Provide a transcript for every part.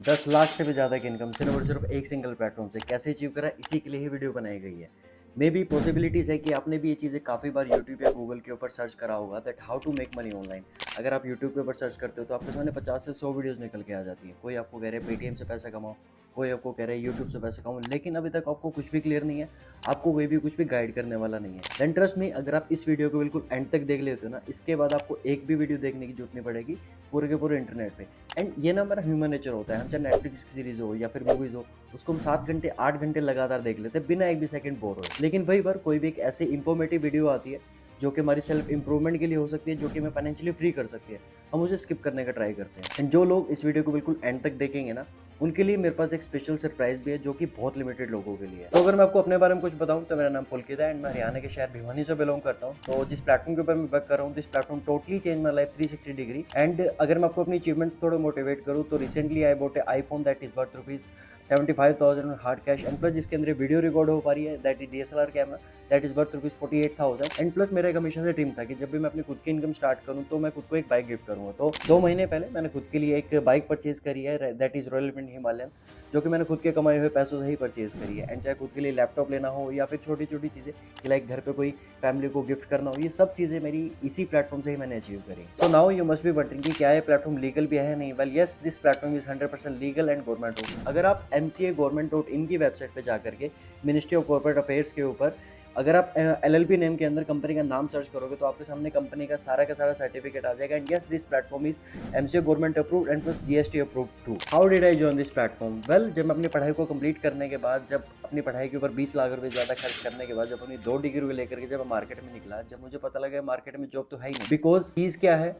10 लाख से भी ज़्यादा की इनकम सिर्फ और सिर्फ एक सिंगल प्लेटफॉर्म से कैसे अचीव करा, इसी के लिए ही वीडियो बनाई गई है। मे बी पॉसिबिलिटीज़ है कि आपने भी ये चीज़ें काफ़ी बार यूट्यूब या गूगल के ऊपर सर्च करा होगा that how to make money online. अगर आप यूट्यूब के ऊपर सर्च करते हो तो आपके सामने 50 से 100 वीडियोज़ निकल के आ जाती हैं। कोई आपको कह रहा है पेटीएम से पैसा कमाओ, कोई आपको कह रहा है यूट्यूब से पैसा कमाओ, लेकिन अभी तक आपको कुछ भी क्लियर नहीं है, आपको कोई भी कुछ भी गाइड करने वाला नहीं है। देन ट्रस्ट मी, अगर आप इस वीडियो को बिल्कुल एंड तक देख लेते हो ना, इसके बाद आपको एक भी वीडियो देखने की जरूरत नहीं पड़ेगी पूरे के पूरे इंटरनेट पे। एंड ये ना हमारा ह्यूमन नेचर होता है, हम चाहे नेटफ्लिक्स की सीरीज हो या फिर मूवीज हो, उसको हम 7 घंटे 8 घंटे लगातार देख लेते हैं बिना एक भी सेकंड बोर हो। लेकिन वही बार कोई भी एक ऐसी इंफॉर्मेटिव वीडियो आती है जो कि हमारी सेल्फ इंप्रूवमेंट के लिए हो सकती है, जो कि हमें फाइनेंशियली फ्री कर सकती है, हम उसे स्किप करने का ट्राई करते हैं। एंड जो लोग इस वीडियो को बिल्कुल एंड तक देखेंगे ना, उनके लिए मेरे पास एक स्पेशल सरप्राइज भी है जो कि बहुत लिमिटेड लोगों के लिए है। तो अगर मैं आपको अपने बारे में कुछ बताऊं तो मेरा नाम पुलकित है एंड मैं हरियाणा के शहर भिवानी से बिलोंग करता हूं। तो जिस प्लेटफॉर्म के ऊपर मैं वर्क कर रहा हूं, this platform totally change my life 360 degree. And अगर मैं आपको अपनी अचीवमेंट्स थोड़ा मोटिवेट करूं तो recently I bought A iPhone that is worth rupees 75,000 hard cash. And plus जिसके अंदर वीडियो रिकॉर्ड हो पा रही है, that is DSLR camera, that is worth rupees 48,000। And plus मेरा एक हमेशा से ड्रीम था कि जब भी मैं अपनी खुद की इनकम स्टार्ट करूं तो मैं खुद को एक बाइक गिफ्ट करूंगा। तो 2 महीने पहले मैंने खुद के लिए एक बाइक परचेज करी है, that is royal Enfield Himalayan, जो कि मैंने खुद के कमाए हुए पैसों से ही परचेज करी है। एंड चाहे खुद के लिए लैपटॉप लेना हो या फिर छोटी छोटी चीज़ें कि लाइक घर पे कोई फैमिली को गिफ्ट करना हो, ये सब चीज़ें मेरी इसी प्लेटफॉर्म से ही मैंने अचीव करी। So now you must be wondering कि क्या ये प्लेटफॉर्म लीगल भी है नहीं। Well yes, this platform is 100% legal and government own. अगर आप MCA की वेबसाइट पे जाकर के मिनिस्ट्री ऑफ कॉर्पोरेट अफेयर्स के ऊपर अगर आप LLP नेम के अंदर कंपनी का नाम सर्च करोगे तो आपके सामने कंपनी का सारा सर्टिफिकेट आ जाएगा। And yes, this platform is MCA government approved and plus GST approved too. How did I join this platform? Well, जब मैं अपनी पढ़ाई को कंप्लीट करने के बाद, जब अपनी पढ़ाई के ऊपर 20 लाख रुपए ज़्यादा खर्च करने के बाद, जब अपनी 2 डिग्री को लेकर के जब मैं मार्केट में निकला, जब मुझे पता लगा मार्केट में जॉब तो है ही नहीं। बिकॉज चीज़ क्या है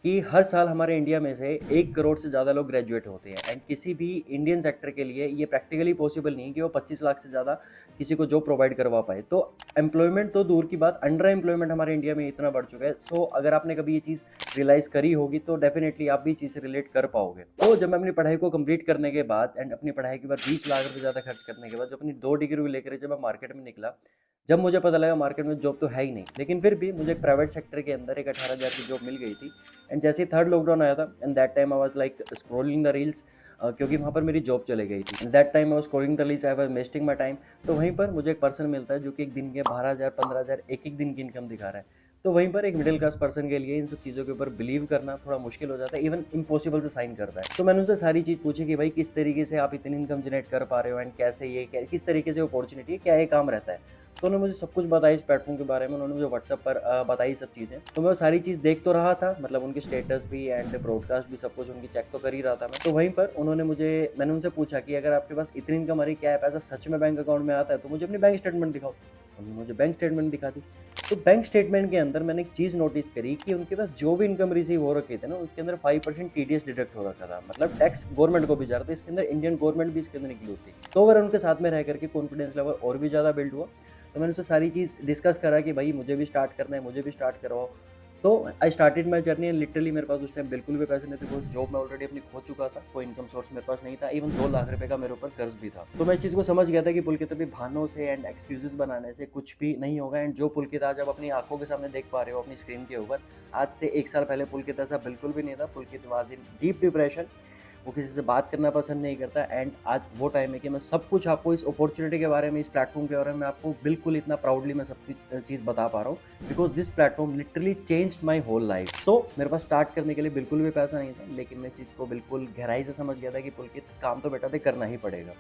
कि हर साल हमारे इंडिया में से 1 करोड़ से ज़्यादा लोग ग्रेजुएट होते हैं। एंड किसी भी इंडियन सेक्टर के लिए ये प्रैक्टिकली पॉसिबल नहीं है कि वो 25 लाख से ज़्यादा किसी को जॉब प्रोवाइड करवा पाए। तो एम्प्लॉयमेंट तो दूर की बात, अंडर एम्प्लॉयमेंट हमारे इंडिया में इतना बढ़ चुका है। सो अगर आपने कभी ये चीज़ रियलाइज़ करी होगी तो डेफिनेटली आप भी चीज़ से रिलेट कर पाओगे। तो जब मैं अपनी पढ़ाई को कंप्लीट करने के बाद एंड अपनी पढ़ाई के बाद 20 लाख रुपए ज़्यादा खर्च करने के बाद, जब अपनी 2 डिग्री को लेकर जब मैं मार्केट में निकला, जब मुझे पता लगा मार्केट में जॉब तो है ही नहीं, लेकिन फिर भी मुझे एक प्राइवेट सेक्टर के अंदर एक 18,000 की जॉब मिल गई थी। एंड जैसे ही थर्ड लॉकडाउन आया था and that time I was like scrolling the reels, क्योंकि वहाँ पर मेरी जॉब चली गई थी। And that time I was scrolling the reels, I was wasting my time. तो वहीं पर मुझे एक पर्सन मिलता है जो कि एक दिन के 12,000 15,000 एक एक दिन की इनकम दिखा रहा है। तो वहीं पर एक मिडिल क्लास पर्सन के लिए इन सब चीज़ों के ऊपर बिलीव करना थोड़ा मुश्किल हो जाता है, इवन इम्पॉसिबल से साइन करता है। तो मैंने उनसे सारी चीज़ पूछी कि भाई किस तरीके से आप इतनी इनकम जनरेट कर पा रहे हो एंड कैसे ये किस तरीके से अपॉर्चुनिटी है, क्या ये काम रहता है। तो उन्होंने मुझे सब कुछ बताया इस प्लेटफॉर्म के बारे में, उन्होंने मुझे व्हाट्सएप पर बताई सब चीज़ें। तो मैं सारी चीज़ देख तो रहा था, मतलब उनके स्टेटस भी एंड ब्रॉडकास्ट भी सब कुछ उनकी चेक तो कर ही रहा था मैं। तो वहीं पर मैंने उनसे पूछा कि अगर आपके पास इतनी इनकम आ रही, क्या है पैसा सच में बैंक अकाउंट में आता है, तो मुझे अपनी बैंक स्टेटमेंट दिखाओ। उन्होंने मुझे बैंक स्टेटमेंट दिखा दी। तो बैंक स्टेटमेंट के अंदर मैंने एक चीज़ नोटिस करी कि उनके पास जो भी इनकम रिसीव हो रखे थे ना, उसके अंदर 5% TDS डिडक्ट हो रखा था, मतलब टैक्स गवर्नमेंट को भी जा रहा था, इसके अंदर इंडियन गवर्नमेंट भी इसके अंदर इंक्लूड थी। तो अगर उनके साथ में रह करके कॉन्फिडेंस लेवल और भी ज़्यादा बिल्ड हुआ। तो मैंने उनसे सारी चीज़ डिस्कस करा कि भाई मुझे भी स्टार्ट करना है, मुझे भी स्टार्ट करवाओ। तो I started my journey and literally मेरे पास उस टाइम बिल्कुल भी पैसे नहीं थे, बिकॉज जॉब मैं ऑलरेडी अपनी खो चुका था, कोई इनकम सोर्स मेरे पास नहीं था, इवन 2 लाख रुपए का मेरे ऊपर कर्ज भी था। तो मैं इस चीज़ को समझ गया था कि पुलकित अभी बहानों से एंड एक्सक्यूजेस बनाने से कुछ भी नहीं होगा। एंड जो पुलकित आज आप अपनी आंखों के सामने देख पा रहे हो अपनी स्क्रीन के ऊपर, आज से 1 साल पहले पुलकित ऐसा बिल्कुल भी नहीं था। पुलकित वाज इन डीप डिप्रेशन, वो किसी से बात करना पसंद नहीं करता। एंड आज वो टाइम है कि मैं सब कुछ आपको इस अपॉर्चुनिटी के बारे में, इस प्लेटफॉर्म के बारे में आपको बिल्कुल इतना प्राउडली मैं सब कुछ चीज़ बता पा रहा हूँ, because this platform literally changed my whole life. So मेरे पास स्टार्ट करने के लिए बिल्कुल भी पैसा नहीं था, लेकिन मैं चीज़ को बिल्कुल गहराई से समझ गया था कि पुलकित काम तो बेटा दे करना ही पड़ेगा।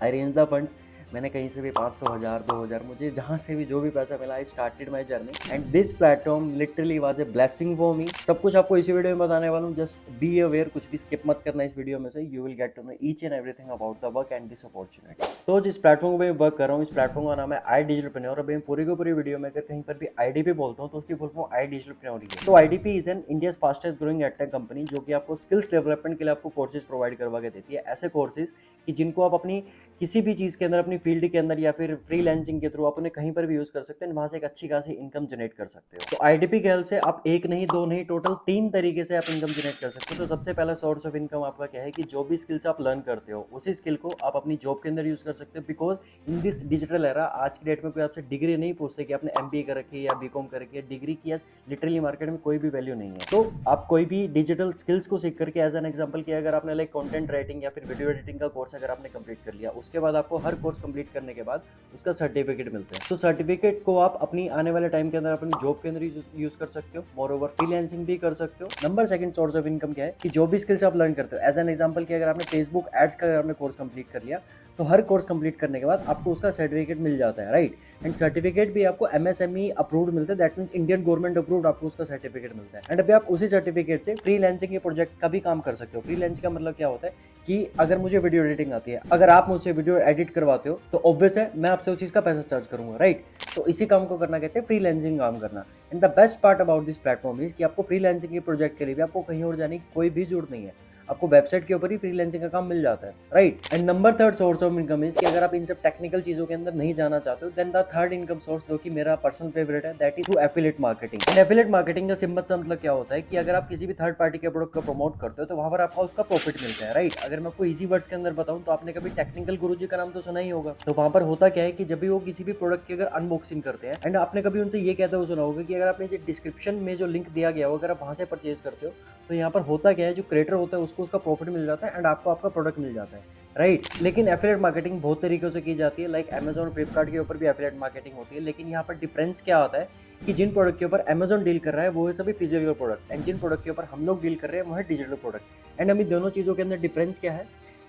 आई रेंज द फंड्स, मैंने कहीं से भी 500 हज़ार 2,000, मुझे जहाँ से भी जो भी पैसा मिला, I started my journey and this platform literally was a blessing for me. सब कुछ आपको इसी वीडियो में बताने वाला हूँ, जस्ट बी अवेयर, कुछ भी स्किप मत करना इस वीडियो में से। You will get to know each and everything about the work and this opportunity. तो जिस प्लेटफॉर्म पे मैं वर्क कर रहा हूँ, इस प्लेटफॉर्म का नाम है आई डिजिटलप्रेन्योर। अभी मैं पूरी की पूरी वीडियो में अगर कहीं पर भी IDP बोलता हूँ तो उसकी फुल फॉर्म आई डिजिटलप्रेन्योर ही है। तो IDP is an India's fastest growing edtech company, जो कि आपको स्किल्स डेवलपमेंट के लिए आपको कोर्सेज प्रोवाइड करवा के देती है, ऐसे कोर्सेज कि जिनको आप अपनी किसी भी चीज़ के अंदर अपनी अपनी फील्ड के अंदर या फिर फ्रीलांसिंग के थ्रू आप उन्हें कहीं पर भी यूज़ कर सकते हैं, वहाँ से एक अच्छी खासी इनकम जनरेट कर सकते हो। तो आईडीपी के हेल्प से आप एक नहीं, दो नहीं, टोटल 3 तरीके से आप इनकम जनरेट कर सकते हो। तो सबसे पहला सोर्स ऑफ इनकम आपका क्या है कि जो भी स्किल्स आप लर्न करते हो, उसी स्किल को आप अपनी जॉब के अंदर यूज़ कर सकते हो। Because in this digital era आज की डेट में कोई आपसे डिग्री नहीं पूछते कि आपने एमबीए कर रखी है या बीकॉम कर रखी है। डिग्री की आज लिटरली मार्केट में कोई भी वैल्यू नहीं है। तो आप कोई भी डिजिटल स्किल्स को सीख करके, एज एन एग्जांपल कि अगर आपने लाइक कंटेंट राइटिंग या फिर वीडियो एडिटिंग का कोर्स अगर आपने कंप्लीट कर लिया, उसके बाद आपको हर कोर्स कंप्लीट करने के बाद उसका सर्टिफिकेट मिलता है। तो सर्टिफिकेट को आप अपनी आने वाले टाइम के अंदर अपनी जॉब के अंदर यूज कर सकते हो। मोर ओवर फ्रीलांसिंग भी कर सकते हो। Number second source of income क्या है कि जो भी स्किल्स आप लर्न करते हो, एज एन एग्जांपल कि अगर आपने फेसबुक एड्स का अगर आपने कोर्स कंप्लीट कर लिया, तो हर कोर्स कंप्लीट करने के बाद आपको उसका सर्टिफिकेट मिल जाता है, राइट। एंड सर्टिफिकेट भी आपको एमएसएमई अप्रूव्ड मिलता है, that means Indian government approved आपको उसका सर्टिफिकेट मिलता है। एंड अभी आप उसी सर्टिफिकेट से फ्रीलांसिंग के प्रोजेक्ट का भी काम कर सकते हो। फ्रीलांसिंग का मतलब क्या होता है कि अगर मुझे वीडियो एडिटिंग आती है, अगर आप मुझसे वीडियो एडिट करवाते हो, तो ऑब्वियस है मैं आपसे उस चीज़ का पैसा चार्ज करूंगा, राइट। तो इसी काम को करना कहते हैं फ्रीलांसिंग काम करना। And the best part about this platform is कि आपको फ्रीलांसिंग के प्रोजेक्ट के लिए भी आपको कहीं और जाने की कोई भी जरूरत नहीं है, आपको वेबसाइट के ऊपर ही फ्रीलांसिंग का काम मिल जाता है, right. And number third source of income is कि अगर आप इन सब टेक्निकल चीजों के अंदर नहीं जाना चाहते हो, then the third income source जो कि मेरा पर्सनल फेवरेट है, that is through affiliate marketing. And affiliate marketing का सिंपल सा मतलब क्या होता है कि अगर आप किसी भी थर्ड पार्टी के प्रोडक्ट को प्रमोट करते हो, तो वहां पर आपको उसका प्रॉफिट मिलता है, राइट। अगर मैं आपको इजी वर्ड्स के अंदर बताऊं तो आपने कभी टेक्निकल गुरुजी का नाम तो सुना ही होगा। तो वहां पर होता क्या है कि जब भी वो किसी भी प्रोडक्ट की अगर अनबॉक्सिंग करते हैं, एंड आपने कभी उनसे ये कहते हुए सुना होगा कि अगर आपने जो डिस्क्रिप्शन में जो लिंक दिया गया हो, अगर आप वहां से परचेज करते हो, तो यहाँ पर होता क्या है, जो क्रिएटर होता है उसको उसका प्रॉफिट मिल जाता है एंड आपको आपका प्रोडक्ट मिल जाता है, राइट। लेकिन एफिलिएट मार्केटिंग बहुत तरीकों से की जाती है, लाइक अमेजॉन फ्लिपकार्ट के ऊपर भी एफिलिएट मार्केटिंग होती है। लेकिन यहाँ पर डिफरेंस क्या आता है कि जिन प्रोडक्ट के ऊपर अमेजॉन डील कर रहा है वो है सभी फिजिकल प्रोडक्ट, एंड जिन प्रोडक्ट के ऊपर हम लोग डील कर रहे हैं वो है डिजिटल प्रोडक्ट। एंड हम इन दोनों चीज़ों के अंदर डिफरेंस क्या है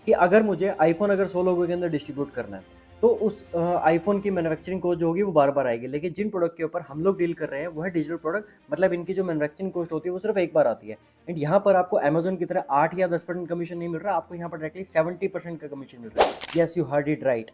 कि अगर मुझे आईफोन अगर 100 लोगों के अंदर डिस्ट्रीब्यूट करना है, तो उस आईफोन की मैन्युफैक्चरिंग कॉस्ट जो होगी वो बार बार आएगी। लेकिन जिन प्रोडक्ट के ऊपर हम लोग डील कर रहे हैं वो है डिजिटल प्रोडक्ट, मतलब इनकी जो मैन्युफैक्चरिंग कॉस्ट होती है वो सिर्फ एक बार आती है। एंड यहाँ पर आपको अमेजोन की तरह 8 या 10% कमीशन नहीं मिल रहा, आपको यहाँ पर डायरेक्टली 70% का कमीशन मिल रहा है। Yes, you heard it right.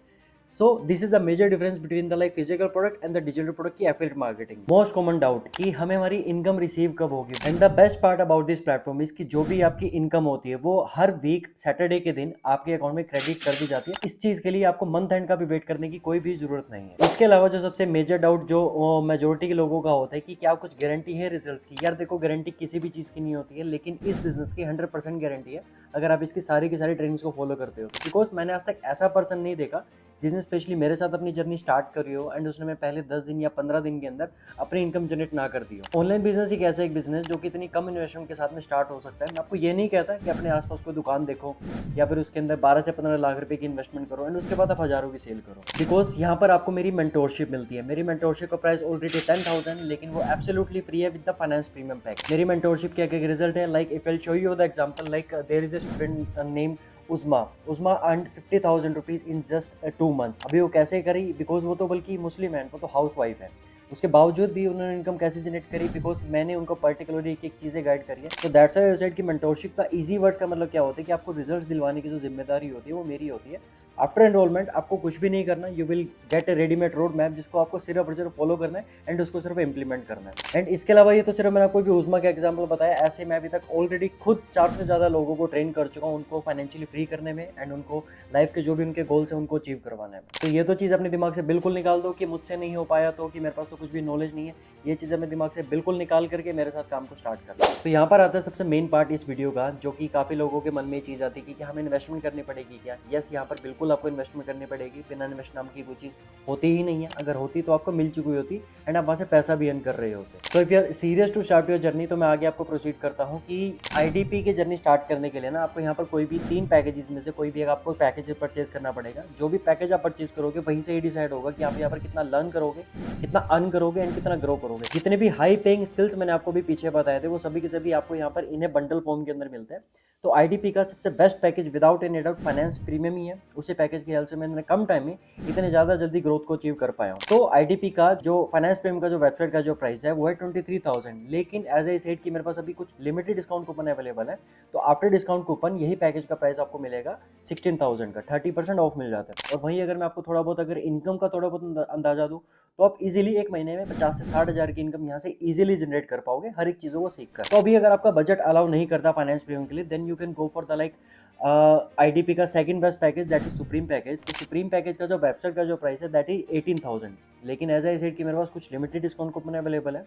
So this is the major difference between the like physical product and the digital product की affiliate marketing। Most common doubt कि हमें हमारी इनकम रिसीव कब होगी। And the best part about this platform is कि जो भी आपकी इनकम होती है वो हर वीक सैटरडे के दिन आपके अकाउंट में क्रेडिट कर दी जाती है। इस चीज के लिए आपको मंथ एंड का भी वेट करने की कोई भी जरूरत नहीं है। इसके अलावा जो सबसे मेजर डाउट जो मेजोरिटी के लोगों का होता है कि क्या कुछ गारंटी है रिजल्ट्स की। यार देखो, गारंटी किसी भी चीज की नहीं होती है, लेकिन इस बिजनेस की 100% गारंटी है अगर आप इसकी सारी की सारी ट्रेनिंग्स को फॉलो करते हो। बिकॉज मैंने आज तक ऐसा पर्सन नहीं देखा जिसने स्पेशली मेरे साथ अपनी जर्नी स्टार्ट करी हो एंड उसने मैं पहले 10 दिन या 15 दिन के अंदर अपनी इनकम जनरेट ना कर दी हो। ऑनलाइन बिजनेस एक ऐसा एक बिजनेस जो कि इतनी कम इन्वेस्टमेंट के साथ में स्टार्ट हो सकता है। मैं आपको ये नहीं कहता कि अपने आसपास कोई दुकान देखो या फिर उसके अंदर 12 से 15 लाख रुपए की इन्वेस्टमेंट करो एंड उसके बाद आप हजारों की सेल करो। बिकॉज यहाँ पर आपको मेरी मेंटोरशिप मिलती है। मेरी मेंटोरशिप का प्राइस ऑलरेडी 10,000, लेकिन वो एब्सोल्युटली फ्री है with the finance premium pack. मेरी मेंटोरशिप के क्या रिजल्ट है, like if I show you the example, like there is a student name Usma earned 50,000 rupees in just 2 months. अभी वो कैसे करी, बिकॉज वो तो बल्कि मुस्लिम है, वो तो हाउस वाइफ है। उसके बावजूद भी उन्होंने इनकम कैसे जनरेट करी, बिकॉज मैंने उनको पर्टिकुलरली एक एक चीज़ें गाइड करी है। तो दैट्स व्हाई आई सेड कि मेंटोरशिप का इजी वर्ड्स का मतलब क्या होता है कि आपको रिजल्ट्स दिलवाने की जो जिम्मेदारी होती है वो मेरी होती है। आफ्टर एनरोलमेंट आपको कुछ भी नहीं करना, you will gate A readymade road map जिसको आपको सिर्फ और सिर्फ फॉलो करना है एंड उसको सिर्फ इंप्लीमेंट करना है। एंड इसके अलावा ये तो सिर्फ मैंने आपको भी उस्मा का एग्जांपल बताया, ऐसे मैं अभी तक ऑलरेडी खुद 4 से ज़्यादा लोगों को ट्रेन कर चुका हूँ, उनको फाइनेंशियली फ्री करने में एंड उनको लाइफ के जो भी उनके गोल्स हैं उनको अचीव करवाने में। तो ये तो चीज़ अपने दिमाग से बिल्कुल निकाल दो कि मुझसे नहीं हो पाया, तो कि मेरे पास तो कुछ भी नॉलेज नहीं है। ये चीज़ अपने दिमाग से बिल्कुल निकाल करके मेरे साथ काम को स्टार्ट करना। तो यहाँ पर आता है सबसे मेन पार्ट इस वीडियो का, जो कि काफ़ी लोगों के मन में ये चीज़ आती है कि हमें इन्वेस्टमेंट करनी पड़ेगी क्या। यस, यहाँ पर बिल्कुल आपको इन्वेस्टमेंट करनी पड़ेगी। बिना इन्वेस्ट नाम की कोई चीज़ होती ही नहीं है। अगर होती तो आपको मिल चुकी होती एंड आप वहाँ से पैसा भी अर्न कर रहे होते। तो if you are serious to start your journey, तो मैं आगे आपको प्रोसीड करता हूँ कि आईडीपी की जर्नी स्टार्ट करने के लिए ना आपको यहाँ पर कोई भी 3 पैकेजेस में से कोई भी एक आपको पैकेज परचेज करना पड़ेगा। जो भी पैकेज आप परचेज करोगे वहीं से ही डिसाइड होगा कि आप यहाँ पर कितना लर्न करोगे, कितना अर्न करोगे एंड कितना ग्रो करोगे। जितने भी हाई पेइंग स्किल्स मैंने आपको भी पीछे बताए थे वो सभी के सभी आपको यहाँ पर इन्हें बंडल फॉर्म के अंदर मिलते हैं। तो आईडीपी का सबसे best package without any doubt finance premium ही है। उसी पैकेज की हेल्प से मैंने कम टाइम में इतने ज़्यादा जल्दी ग्रोथ को अचीव कर पाया हूँ। तो आईडीपी का जो फाइनेंस प्रीमियम का जो वेबसाइट का जो प्राइस है वो है 23,000, लेकिन एज आई सेड कि मेरे पास अभी कुछ लिमिटेड डिस्काउंट कूपन अवेलेबल है। तो आफ्टर डिस्काउंट कूपन यही पैकेज का प्राइस आपको मिलेगा 16,000 का, 30% ऑफ मिल जाता है। और वहीं अगर मैं आपको थोड़ा बहुत अगर इनकम का थोड़ा बहुत अंदाजा दूँ तो आप इजीली एक महीने में 50 से 60 हज़ार की इनकम यहाँ से इजीली जनरेट कर पाओगे हर एक चीज़ों को सीख कर। तो अभी अगर आपका बजट अलाउ नहीं करता फाइनेंस प्रीमियम के लिए, then you can go for the like IDP का second best package that is supreme package. तो सुप्रीम पैकेज का जो वेबसाइट का जो प्राइस है दैट इज 18,000, लेकिन एज आई सेड कि मेरे पास कुछ लिमिटेड डिस्काउंट कूपन अवेलेबल है,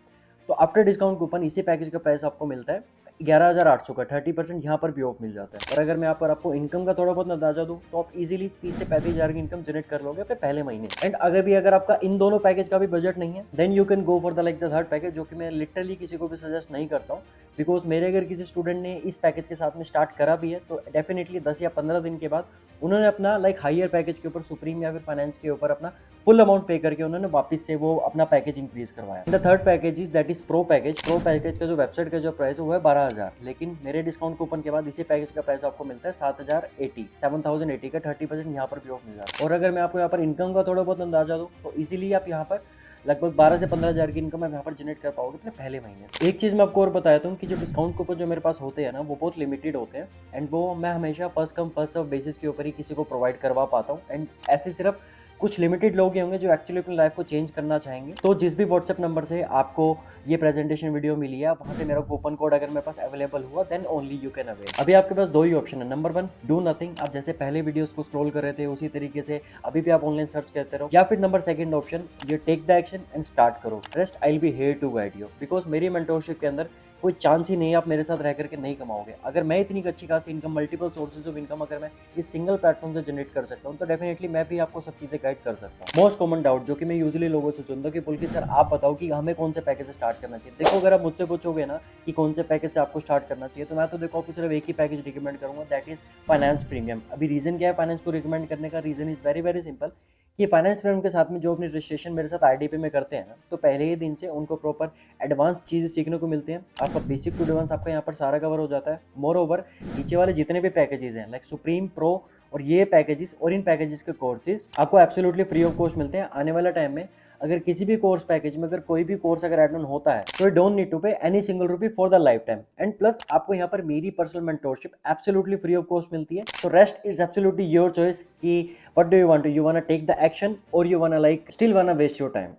तो आफ्टर डिस्काउंट कूपन इसी पैकेज का प्राइस आपको मिलता है 11,800 का, 30% यहाँ पर भी ऑफ मिल जाता है। और अगर मैं आपको इनकम का थोड़ा बहुत अंदाजा दूँ तो आप इजीली 30 से 35,000 की इनकम जनरेट कर लोगे अपने पहले महीने। एंड अगर आपका इन दोनों पैकेज का भी बजट नहीं है then you can go for the like the third package, जो कि मैं लिटरली किसी को भी सजेस्ट नहीं करता हूँ, बिकॉज मेरे अगर किसी स्टूडेंट ने इस पैकेज के साथ में स्टार्ट करा भी है तो डेफिनेटली 10 या 15 दिन के बाद उन्होंने अपना लाइक हायर पैकेज के ऊपर सुप्रीम या फिर फाइनेंस के ऊपर अपना फुल अमाउंट पे करके उन्होंने वापस से वो अपना पैकेज इंक्रीज करवाया। The third package is that is pro package. Pro package का जो वेबसाइट का जो प्राइस है वो है 12,000, लेकिन मेरे डिस्काउंट कूपन के बाद इसी पैकेज का प्राइस आपको मिलता है 7,080 का, 30% यहाँ पर भी ऑफ मिल जाता है। और अगर मैं आपको यहाँ पर इनकम का थोड़ा बहुत अंदाजा दूँ तो इजीली आप यहाँ पर लगभग 12 से 15,000 की इनकम आप यहाँ पर जनरेट कर पाओगे अपने पहले महीने से। एक चीज़ मैं आपको और बताया हूँ कि जो डिस्काउंट कूपन जो मेरे पास होते हैं ना वो बहुत लिमिटेड होते हैं, एंड वो मैं हमेशा first come first serve basis के ऊपर ही किसी को प्रोवाइड करवा पाता हूँ। एंड ऐसे सिर्फ कुछ लिमिटेड लोग ही होंगे जो एक्चुअली अपनी लाइफ को चेंज करना चाहेंगे। तो जिस भी व्हाट्सएप नंबर से आपको ये प्रेजेंटेशन वीडियो मिली है वहाँ से मेरा कूपन कोड अगर मेरे पास अवेलेबल हुआ then only you can avail. अभी आपके पास दो ही ऑप्शन है, नंबर 1 डू नथिंग, आप जैसे पहले वीडियोस को स्क्रॉल कर रहे थे उसी तरीके से अभी भी आप ऑनलाइन सर्च करते रहो, या फिर नंबर सेकंड ऑप्शन ये take the action and start करो, rest I will be here to guide you, because मेरी मेंटोरशिप के अंदर कोई चांस ही नहीं है आप मेरे साथ रह करके नहीं कमाओगे। अगर मैं इतनी अच्छी खासी income, multiple sources of income अगर मैं इस सिंगल प्लेटफॉर्म से जनरेट कर सकता हूँ तो डेफिनेटली मैं भी आपको सब चीज़ें गाइड कर सकता हूँ। मोस्ट कॉमन डाउट जो कि मैं यूजुअली लोगों से सुनता हूँ कि पुलकित सर आप बताओ कि हमें कौन से पैकेज से स्टार्ट करना चाहिए। देखो अगर आप मुझसे पूछोगे ना कि कौन से पैकेज से आपको स्टार्ट करना चाहिए तो मैं तो देखो आपको सिर्फ एक ही पैकेज रिकमेंड करूँगा दैट इज फाइनेंस प्रीमियम। अभी रीजन क्या है फाइनेंस को रिकमेंड करने का? Reason is very very simple कि फाइनेंस प्रीमियम के साथ में जो अपनी रजिस्ट्रेशन मेरे साथ आईडीपी में करते हैं ना तो पहले ही दिन से उनको प्रॉपर एडवांस चीज़ें सीखने को मिलती हैं। आपका बेसिक टू एडवांस आपका यहाँ पर सारा कवर हो जाता है। मोर ओवर नीचे वाले जितने भी पैकेजेस हैं लाइक सुप्रीम, प्रो और ये पैकेजेस और इन पैकेजेस के कोर्सेज आपको एब्सोल्युटली फ्री ऑफ कॉस्ट मिलते हैं। आने वाला टाइम में अगर किसी भी कोर्स पैकेज में अगर कोई भी कोर्स अगर एड ऑन होता है तो don't need to pay any single rupee for the life time, and plus आपको यहाँ पर मेरी personal mentorship absolutely free of cost मिलती है। So rest is absolutely your choice कि what do you want to, you want take the action और you want like still want waste your time.